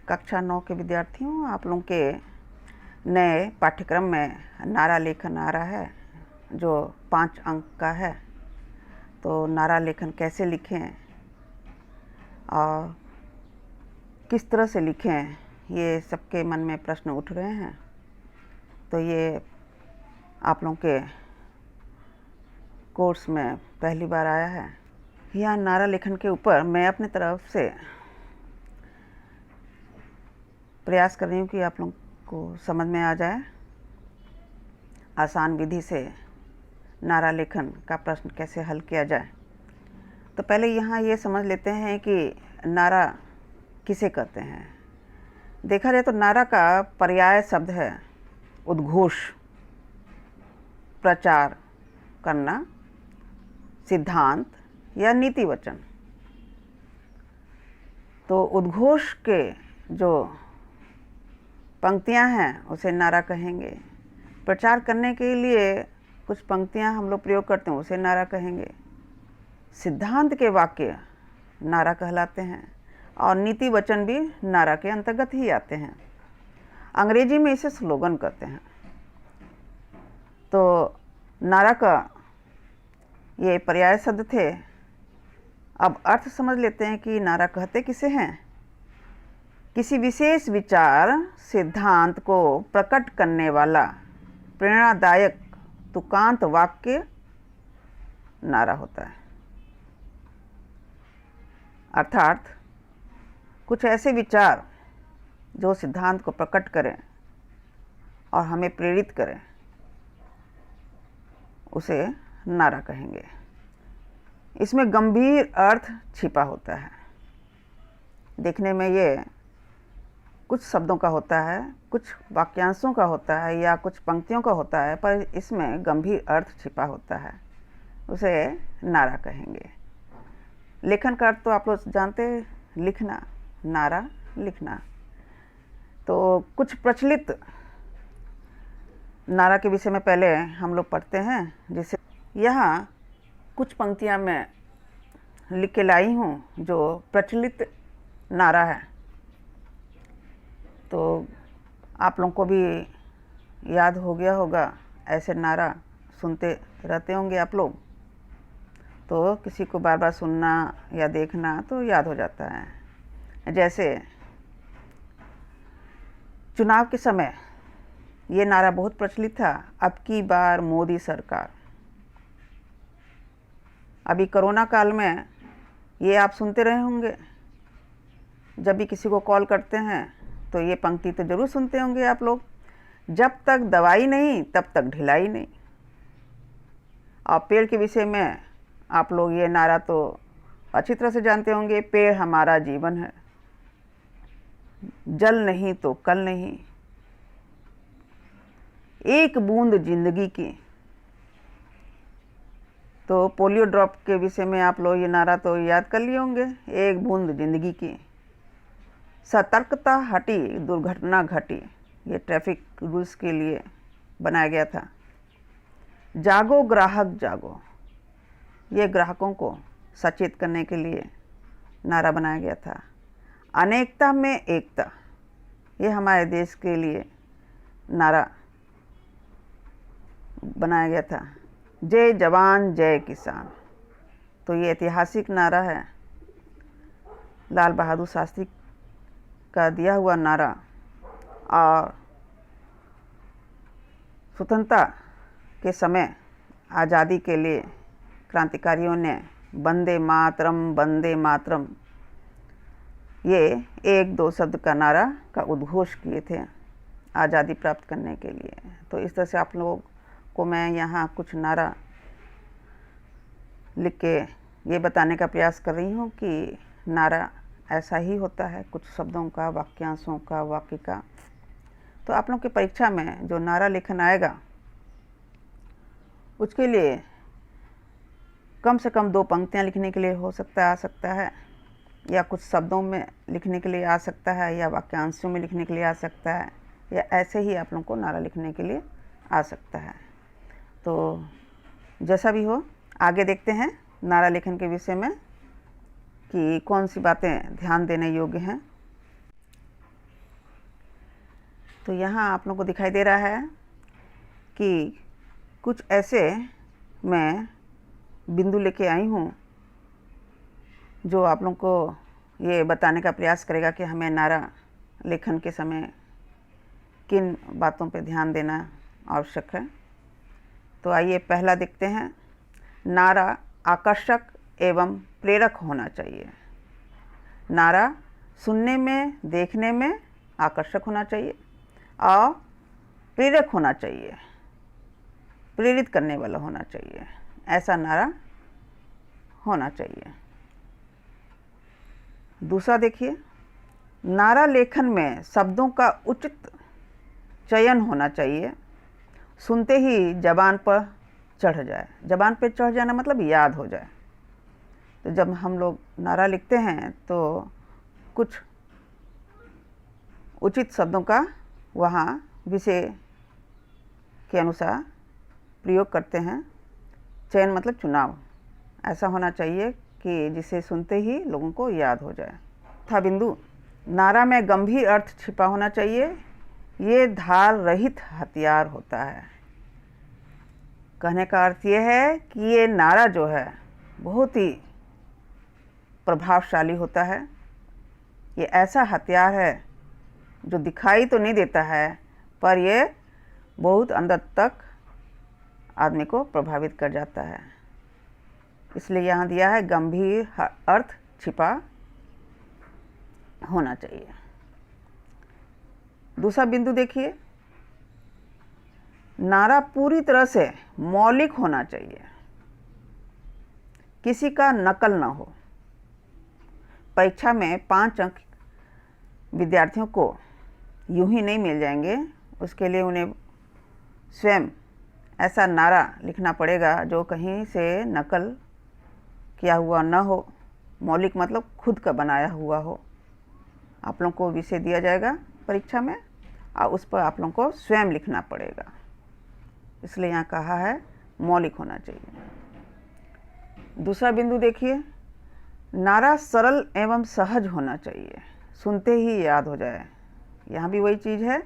कक्षा 9 के विद्यार्थियों, आप लोगों के नए पाठ्यक्रम में नारा लेखन आ रहा है जो 5 अंक का है। तो नारा लेखन कैसे लिखें और किस तरह से लिखें, ये सबके मन में प्रश्न उठ रहे हैं। तो ये आप लोगों के कोर्स में पहली बार आया है। यहाँ नारा लेखन के ऊपर मैं अपनी तरफ से प्रयास कर रही हूँ कि आप लोगों को समझ में आ जाए। आसान विधि से नारा लेखन का प्रश्न कैसे हल किया जाए। तो पहले यहाँ ये समझ लेते हैं कि नारा किसे कहते हैं। देखा जाए तो नारा का पर्याय शब्द है उद्घोष, प्रचार करना, सिद्धांत या नीति वचन। तो उद्घोष के जो पंक्तियां हैं उसे नारा कहेंगे। प्रचार करने के लिए कुछ पंक्तियां हम लोग प्रयोग करते हैं उसे नारा कहेंगे। सिद्धांत के वाक्य नारा कहलाते हैं और नीति वचन भी नारा के अंतर्गत ही आते हैं। अंग्रेजी में इसे स्लोगन कहते हैं। तो नारा का ये पर्याय शब्द थे। अब अर्थ समझ लेते हैं कि नारा कहते किसे हैं। किसी विशेष विचार सिद्धांत को प्रकट करने वाला प्रेरणादायक तुकांत वाक्य नारा होता है। अर्थात कुछ ऐसे विचार जो सिद्धांत को प्रकट करें और हमें प्रेरित करें उसे नारा कहेंगे। इसमें गंभीर अर्थ छिपा होता है। देखने में ये कुछ शब्दों का होता है, कुछ वाक्यांशों का होता है या कुछ पंक्तियों का होता है, पर इसमें गंभीर अर्थ छिपा होता है, उसे नारा कहेंगे। लेखन का अर्थ तो आप लोग जानते हैं, लिखना, नारा लिखना। तो कुछ प्रचलित नारा के विषय में पहले हम लोग पढ़ते हैं। जिसे यहाँ कुछ पंक्तियाँ मैं लिख के लाई हूँ जो प्रचलित नारा है। तो आप लोगों को भी याद हो गया होगा, ऐसे नारा सुनते रहते होंगे आप लोग। तो किसी को बार बार सुनना या देखना तो याद हो जाता है। जैसे चुनाव के समय ये नारा बहुत प्रचलित था, अब की बार मोदी सरकार। अभी कोरोना काल में ये आप सुनते रहे होंगे। जब भी किसी को कॉल करते हैं तो ये पंक्ति तो ज़रूर सुनते होंगे आप लोग, जब तक दवाई नहीं तब तक ढिलाई नहीं। और पेड़ के विषय में आप लोग ये नारा तो अच्छी तरह से जानते होंगे, पेड़ हमारा जीवन है, जल नहीं तो कल नहीं, एक बूंद जिंदगी की। तो पोलियो ड्रॉप के विषय में आप लोग ये नारा तो याद कर लिए होंगे, एक बूंद जिंदगी की। सतर्कता हटी दुर्घटना घटी, ये ट्रैफिक रूल्स के लिए बनाया गया था। जागो ग्राहक जागो, ये ग्राहकों को सचेत करने के लिए नारा बनाया गया था। अनेकता में एकता, ये हमारे देश के लिए नारा बनाया गया था। जय जवान जय किसान, तो ये ऐतिहासिक नारा है, लाल बहादुर शास्त्री का दिया हुआ नारा। और स्वतंत्रता के समय आज़ादी के लिए क्रांतिकारियों ने वंदे मातरम ये 1-2 शब्द का नारा का उद्घोष किए थे आज़ादी प्राप्त करने के लिए। तो इस तरह से आप लोगों को मैं यहाँ कुछ नारा लिख के ये बताने का प्रयास कर रही हूँ कि नारा ऐसा ही होता है, कुछ शब्दों का, वाक्यांशों का, वाक्य का। तो आप लोगों की परीक्षा में जो नारा लेखन आएगा उसके लिए कम से कम 2 पंक्तियाँ लिखने के लिए आ सकता है, या कुछ शब्दों में लिखने के लिए आ सकता है, या वाक्यांशों में लिखने के लिए आ सकता है, या ऐसे ही आप लोगों को नारा लिखने के लिए आ सकता है। तो जैसा भी हो, आगे देखते हैं नारा लेखन के विषय में कि कौन सी बातें ध्यान देने योग्य हैं। तो यहाँ आप लोगों को दिखाई दे रहा है कि कुछ ऐसे मैं बिंदु लेके आई हूँ जो आप लोगों को ये बताने का प्रयास करेगा कि हमें नारा लेखन के समय किन बातों पे ध्यान देना आवश्यक है। तो आइए पहला देखते हैं। नारा आकर्षक एवं प्रेरक होना चाहिए। नारा सुनने में, देखने में आकर्षक होना चाहिए और प्रेरक होना चाहिए, प्रेरित करने वाला होना चाहिए। ऐसा नारा होना चाहिए। दूसरा देखिए, नारा लेखन में शब्दों का उचित चयन होना चाहिए। सुनते ही जबान पर चढ़ जाए। जबान पर चढ़ जाना मतलब याद हो जाए। तो जब हम लोग नारा लिखते हैं तो कुछ उचित शब्दों का वहाँ विषय के अनुसार प्रयोग करते हैं। चयन मतलब चुनाव। ऐसा होना चाहिए कि जिसे सुनते ही लोगों को याद हो जाए। था बिंदु, नारा में गंभीर अर्थ छिपा होना चाहिए। ये धार रहित हथियार होता है। कहने का अर्थ ये है कि ये नारा जो है बहुत ही प्रभावशाली होता है। ये ऐसा हथियार है जो दिखाई तो नहीं देता है, पर ये बहुत अंदर तक आदमी को प्रभावित कर जाता है। इसलिए यहाँ दिया है गंभीर अर्थ छिपा होना चाहिए। दूसरा बिंदु देखिए, नारा पूरी तरह से मौलिक होना चाहिए। किसी का नकल ना हो। परीक्षा में 5 अंक विद्यार्थियों को यूं ही नहीं मिल जाएंगे। उसके लिए उन्हें स्वयं ऐसा नारा लिखना पड़ेगा जो कहीं से नकल किया हुआ न हो। मौलिक मतलब खुद का बनाया हुआ हो। आप लोगों को विषय दिया जाएगा परीक्षा में और उस पर आप लोगों को स्वयं लिखना पड़ेगा। इसलिए यहाँ कहा है मौलिक होना चाहिए। दूसरा बिंदु देखिए, नारा सरल एवं सहज होना चाहिए। सुनते ही याद हो जाए। यहाँ भी वही चीज़ है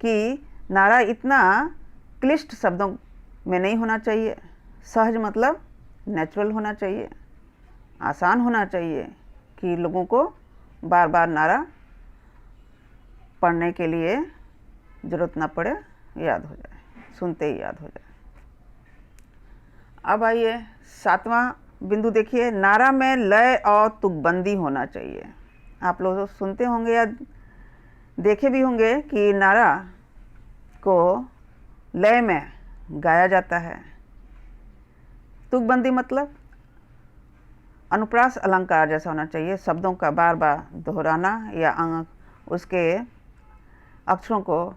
कि नारा इतना क्लिष्ट शब्दों में नहीं होना चाहिए। सहज मतलब नेचुरल होना चाहिए, आसान होना चाहिए कि लोगों को बार बार नारा पढ़ने के लिए ज़रूरत ना पड़े, याद हो जाए, सुनते ही याद हो जाए। अब आइए 7वां बिंदु देखिए, नारा में लय और तुकबंदी होना चाहिए। आप लोग सुनते होंगे या देखे भी होंगे कि नारा को लय में गाया जाता है। तुकबंदी मतलब अनुप्रास अलंकार जैसा होना चाहिए। शब्दों का बार बार दोहराना या उसके अक्षरों को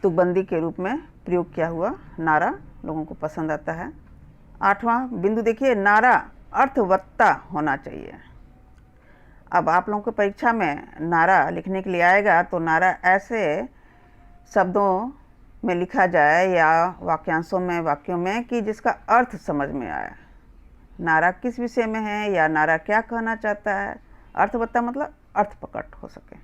तुकबंदी के रूप में प्रयोग किया हुआ नारा लोगों को पसंद आता है। 8वां बिंदु देखिए, नारा अर्थवत्ता होना चाहिए। अब आप लोगों को परीक्षा में नारा लिखने के लिए आएगा तो नारा ऐसे शब्दों में लिखा जाए या वाक्यांशों में, वाक्यों में कि जिसका अर्थ समझ में आए। नारा किस विषय में है या नारा क्या कहना चाहता है। अर्थवत्ता मतलब अर्थ प्रकट हो सके।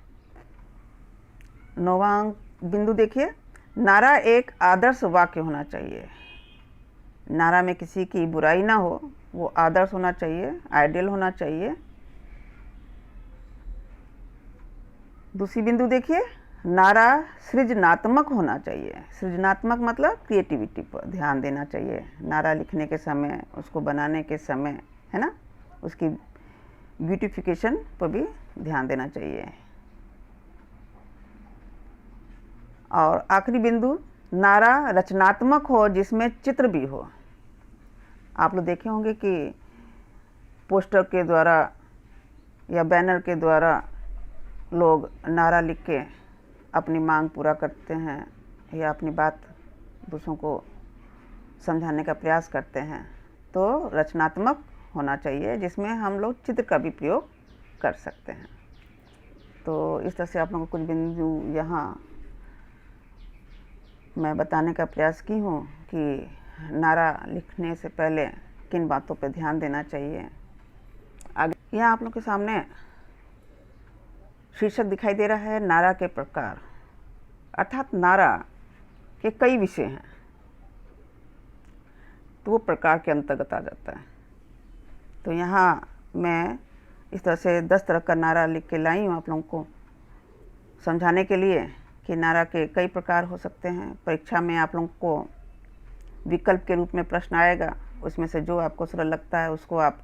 9वां बिंदु देखिए, नारा एक आदर्श वाक्य होना चाहिए। नारा में किसी की बुराई ना हो, वो आदर्श होना चाहिए, आइडियल होना चाहिए। दूसरी बिंदु देखिए, नारा सृजनात्मक होना चाहिए। सृजनात्मक मतलब क्रिएटिविटी पर ध्यान देना चाहिए। नारा लिखने के समय, उसको बनाने के समय, है ना, उसकी ब्यूटिफिकेशन पर भी ध्यान देना चाहिए। और आखिरी बिंदु, नारा रचनात्मक हो जिसमें चित्र भी हो। आप लोग देखे होंगे कि पोस्टर के द्वारा या बैनर के द्वारा लोग नारा लिख के अपनी मांग पूरा करते हैं या अपनी बात दूसरों को समझाने का प्रयास करते हैं। तो रचनात्मक होना चाहिए जिसमें हम लोग चित्र का भी प्रयोग कर सकते हैं। तो इस तरह से आप लोगों को कुछ बिंदु यहाँ मैं बताने का प्रयास की हूँ कि नारा लिखने से पहले किन बातों पर ध्यान देना चाहिए। आगे यहाँ आप लोग के सामने शीर्षक दिखाई दे रहा है, नारा के प्रकार। अर्थात नारा के कई विषय हैं, तो वो प्रकार के अंतर्गत आ जाता है। तो यहाँ मैं इस तरह से 10 तरह का नारा लिख के लाई हूँ आप लोगों को समझाने के लिए कि नारा के कई प्रकार हो सकते हैं। परीक्षा में आप लोगों को विकल्प के रूप में प्रश्न आएगा, उसमें से जो आपको सरल लगता है उसको आप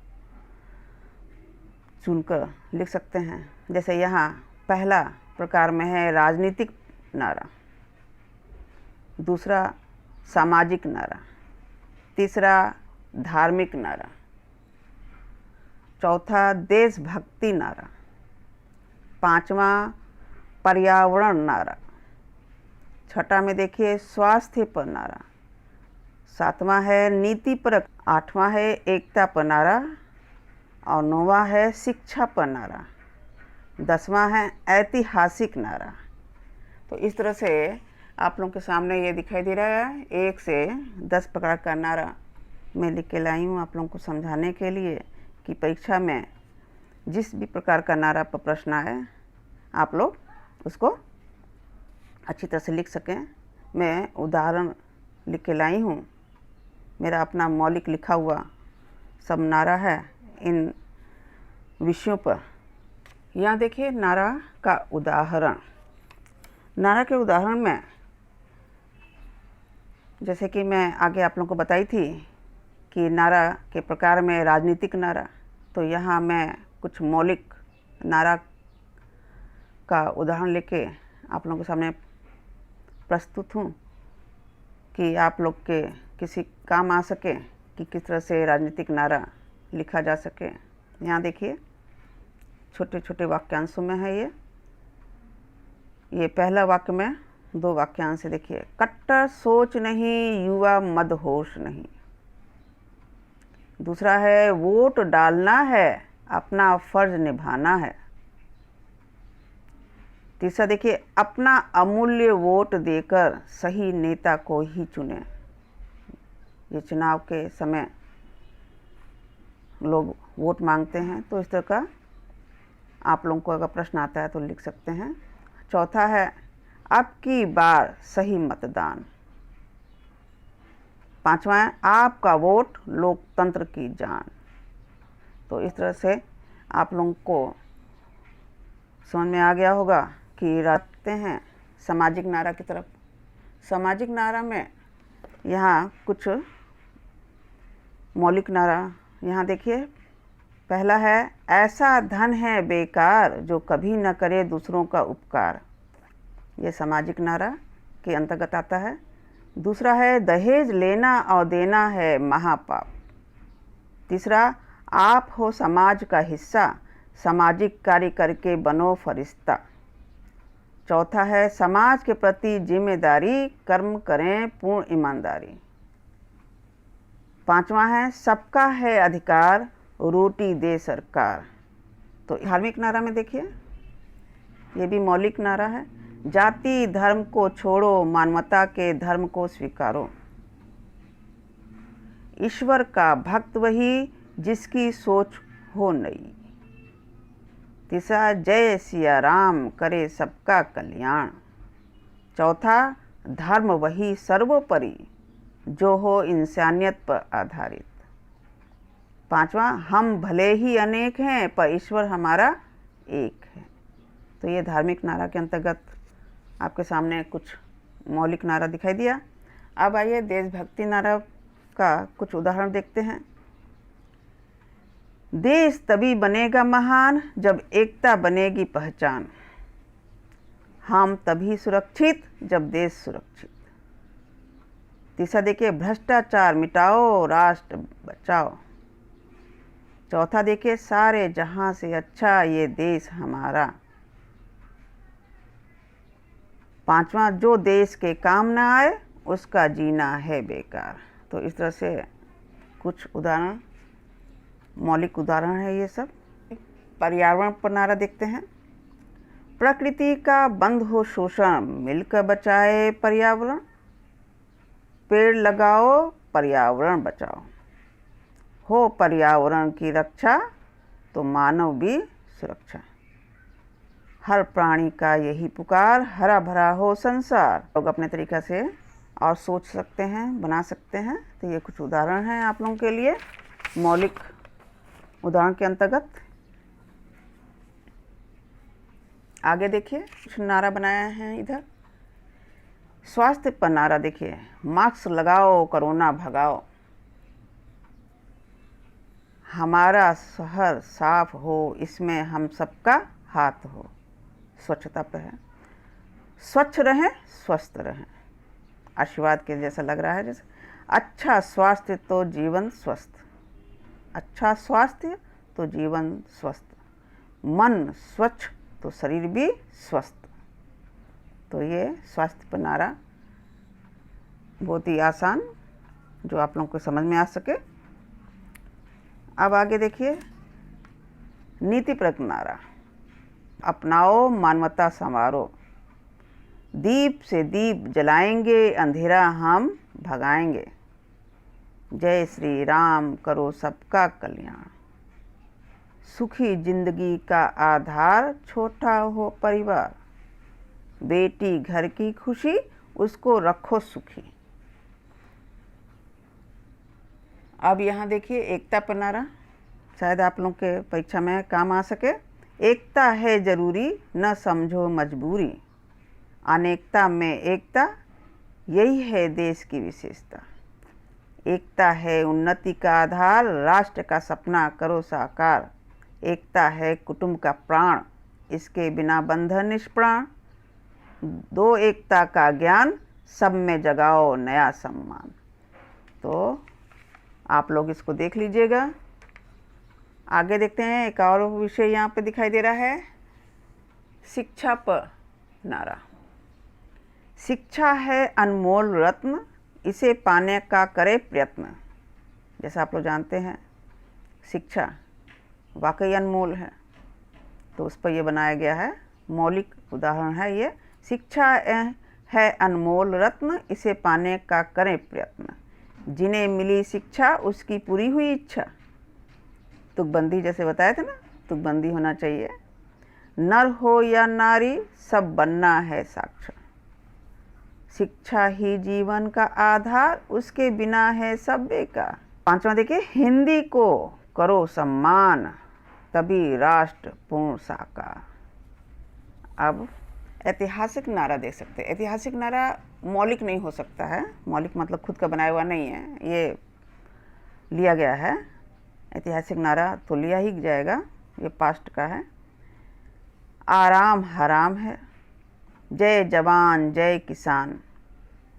चुनकर लिख सकते हैं। जैसे यहाँ पहला प्रकार में है राजनीतिक नारा, दूसरा सामाजिक नारा, तीसरा धार्मिक नारा, चौथा देशभक्ति नारा, पांचवा पर्यावरण नारा, छठा में देखिए स्वास्थ्य पर नारा, सातवां है नीति परक, आठवां है एकता पर नारा और नौवां है शिक्षा पर नारा, 10वां है ऐतिहासिक नारा। तो इस तरह से आप लोगों के सामने ये दिखाई दे रहा है 1 से 10 प्रकार का नारा मैं लिख के लाई हूँ आप लोगों को समझाने के लिए कि परीक्षा में जिस भी प्रकार का नारा पर प्रश्न आए आप लोग उसको अच्छी तरह से लिख सकें। मैं उदाहरण लिख के लाई हूँ, मेरा अपना मौलिक लिखा हुआ सब नारा है इन विषयों पर। यहाँ देखिए नारा का उदाहरण। नारा के उदाहरण में जैसे कि मैं आगे आप लोगों को बताई थी कि नारा के प्रकार में राजनीतिक नारा, तो यहाँ मैं कुछ मौलिक नारा का उदाहरण लेके आप लोगों के सामने प्रस्तुत हूँ कि आप लोग के किसी काम आ सके कि किस तरह से राजनीतिक नारा लिखा जा सके। यहाँ देखिए छोटे छोटे वाक्यांशों में है ये पहला वाक्य में 2 वाक्यांश देखिए। कट्टर सोच नहीं, युवा मदहोश नहीं। दूसरा है वोट डालना है, अपना फर्ज निभाना है। तीसरा देखिए अपना अमूल्य वोट देकर सही नेता को ही चुने। ये चुनाव के समय लोग वोट मांगते हैं, तो इस तरह का आप लोगों को अगर प्रश्न आता है तो लिख सकते हैं। चौथा है अब की बार सही मतदान। पांचवा है आपका वोट लोकतंत्र की जान। तो इस तरह से आप लोगों को समझ में आ गया होगा कि रखते हैं सामाजिक नारा की तरफ। सामाजिक नारा में यहाँ कुछ मौलिक नारा यहाँ देखिए। पहला है ऐसा धन है बेकार जो कभी न करे दूसरों का उपकार। ये सामाजिक नारा के अंतर्गत आता है। दूसरा है दहेज लेना और देना है महापाप। तीसरा आप हो समाज का हिस्सा, सामाजिक कार्य करके बनो फरिश्ता। चौथा है समाज के प्रति जिम्मेदारी, कर्म करें पूर्ण ईमानदारी। पांचवा है सबका है अधिकार, रोटी दे सरकार। तो धार्मिक नारा में देखिए ये भी मौलिक नारा है। जाति धर्म को छोड़ो, मानवता के धर्म को स्वीकारो। ईश्वर का भक्त वही जिसकी सोच हो नई। तीसरा जय सिया राम करे सबका कल्याण। चौथा धर्म वही सर्वोपरि जो हो इंसानियत पर आधारित। पांचवा हम भले ही अनेक हैं पर ईश्वर हमारा एक है। तो ये धार्मिक नारा के अंतर्गत आपके सामने कुछ मौलिक नारा दिखाई दिया। अब आइए देशभक्ति नारा का कुछ उदाहरण देखते हैं। देश तभी बनेगा महान जब एकता बनेगी पहचान। हम तभी सुरक्षित जब देश सुरक्षित। तीसरा देखिए भ्रष्टाचार मिटाओ, राष्ट्र बचाओ। चौथा देखिए सारे जहां से अच्छा ये देश हमारा। पांचवा जो देश के काम ना आए उसका जीना है बेकार। तो इस तरह से कुछ उदाहरण, मौलिक उदाहरण है ये सब। पर्यावरण पर नारा देखते हैं। प्रकृति का बंद हो शोषण, मिलकर बचाए पर्यावरण। पेड़ लगाओ, पर्यावरण बचाओ। हो पर्यावरण की रक्षा तो मानव भी सुरक्षा। हर प्राणी का यही पुकार, हरा भरा हो संसार। लोग अपने तरीक़ा से और सोच सकते हैं, बना सकते हैं। तो ये कुछ उदाहरण हैं आप लोगों के लिए मौलिक उदाहरण के अंतर्गत। आगे देखिए, कुछ नारा बनाया है इधर। स्वास्थ्य पर नारा देखिए, मास्क लगाओ, कोरोना भगाओ। हमारा शहर साफ हो, इसमें हम सबका हाथ हो। स्वच्छता पे है। स्वच्छ रहें, स्वस्थ रहें। आशीर्वाद के जैसा लग रहा है, जैसे अच्छा स्वास्थ्य तो जीवन स्वस्थ। अच्छा स्वास्थ्य तो जीवन स्वस्थ। मन स्वच्छ तो शरीर भी स्वस्थ। तो ये स्वास्थ्य पर नारा बहुत ही आसान, जो आप लोगों को समझ में आ सके। अब आगे देखिए, नीतिपरक नारा। अपनाओ मानवता संवारो, दीप से दीप जलाएंगे, अंधेरा हम भगाएंगे। जय श्री राम, करो सबका कल्याण। सुखी जिंदगी का आधार, छोटा हो परिवार। बेटी घर की खुशी, उसको रखो सुखी। अब यहाँ देखिए, एकता पर नारा, शायद आप लोगों के परीक्षा में काम आ सके। एकता है जरूरी, न समझो मजबूरी। अनेकता में एकता, यही है देश की विशेषता। एकता है उन्नति का आधार, राष्ट्र का सपना करो साकार। एकता है कुटुंब का प्राण, इसके बिना बंधन निष्प्राण। दो एकता का ज्ञान, सब में जगाओ नया सम्मान। तो आप लोग इसको देख लीजिएगा। आगे देखते हैं, एक और विषय यहाँ पे दिखाई दे रहा है, शिक्षा पर नारा। शिक्षा है अनमोल रत्न, इसे पाने का करे प्रयत्न। जैसा आप लोग जानते हैं, शिक्षा वाकई अनमोल है, तो उस पर यह बनाया गया है। मौलिक उदाहरण है ये। शिक्षा है अनमोल रत्न, इसे पाने का करें प्रयत्न। जिन्हें मिली शिक्षा, उसकी पूरी हुई इच्छा। तुकबंदी जैसे बताए थे ना, तुकबंदी होना चाहिए। नर हो या नारी, सब बनना है साक्षर। शिक्षा ही जीवन का आधार, उसके बिना है सब बेकार। पांचवा देखिए, हिंदी को करो सम्मान, तभी राष्ट्र पूर्ण साकार। अब ऐतिहासिक नारा देख सकते हैं। ऐतिहासिक नारा मौलिक नहीं हो सकता है। मौलिक मतलब खुद का बनाया हुआ नहीं है, ये लिया गया है। ऐतिहासिक नारा तो लिया ही जाएगा, ये पास्ट का है। आराम हराम है, जय जवान जय किसान,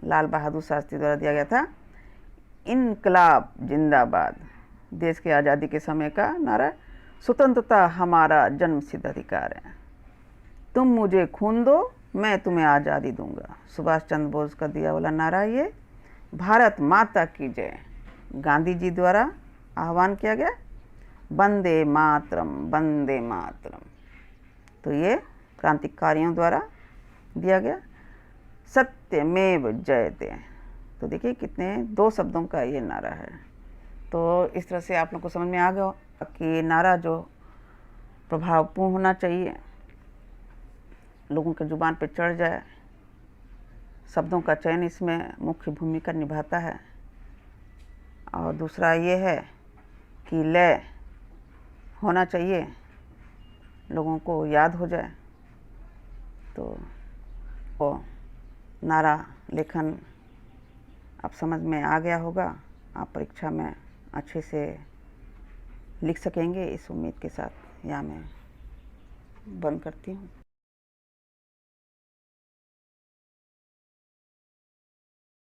लाल बहादुर शास्त्री द्वारा दिया गया था। इनकलाब जिंदाबाद, देश की आज़ादी के समय का नारा। स्वतंत्रता हमारा जन्मसिद्ध अधिकार है, तुम मुझे खून दो, मैं तुम्हें आज़ादी दूंगा। सुभाष चंद्र बोस का दिया वाला नारा ये। भारत माता की जय, गांधी जी द्वारा आह्वान किया गया। वंदे मातरम, वंदे मातरम, तो ये क्रांतिकारियों द्वारा दिया गया। सत्यमेव जयते, तो देखिए कितने दो शब्दों का ये नारा है। तो इस तरह से आप लोग को समझ में आ गया कि नारा जो प्रभावपूर्ण होना चाहिए, लोगों के जुबान पर चढ़ जाए। शब्दों का चयन इसमें मुख्य भूमिका निभाता है। और दूसरा ये है कि लय होना चाहिए, लोगों को याद हो जाए। तो वो नारा लेखन अब समझ में आ गया होगा, आप परीक्षा में अच्छे से लिख सकेंगे, इस उम्मीद के साथ यहाँ मैं बंद करती हूँ।